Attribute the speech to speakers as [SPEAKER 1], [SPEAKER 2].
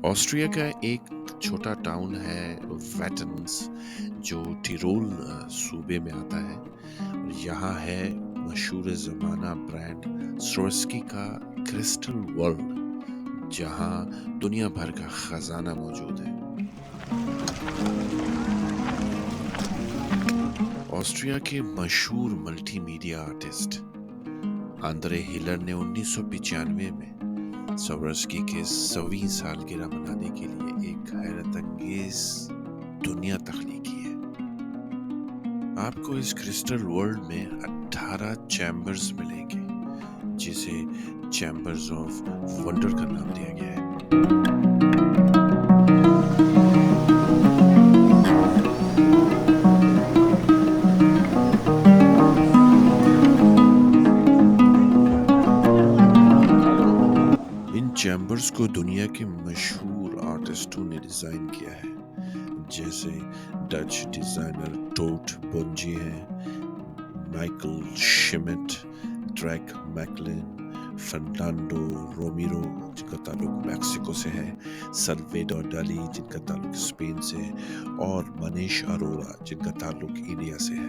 [SPEAKER 1] Austria का एक छोटा टाउन है वैटन्स, जो टिरोल सूबे में आता है। यहाँ है मशहूर ज़माना ब्रांड स्वरस्की का क्रिस्टल वर्ल्ड, जहाँ दुनिया भर का खजाना मौजूद है। ऑस्ट्रिया के मशहूर मल्टीमीडिया आर्टिस्ट आंद्रे हिलर ने 1995 में स्वरस्की के 100वीं सालगिरह मनाने के लिए एक हैरतअंगेज दुनिया तख्लीक की है। आपको इस क्रिस्टल वर्ल्ड में 18 चैम्बर्स मिलेंगे, जिसे चैम्बर्स ऑफ वंडर का नाम दिया गया है। चैम्बर्स को दुनिया के मशहूर आर्टिस्टों ने डिजाइन किया है, जैसे डच डिजाइनर टोट बोंजी हैं, माइकल शिमिट, ड्रैक मैकलिन, फर्नांडो रोमिरो जिनका ताल्लुक मैक्सिको से है, सल्वेडोर डाली जिनका ताल्लुक स्पेन से है, और मनीष अरोरा जिनका ताल्लुक इंडिया से है।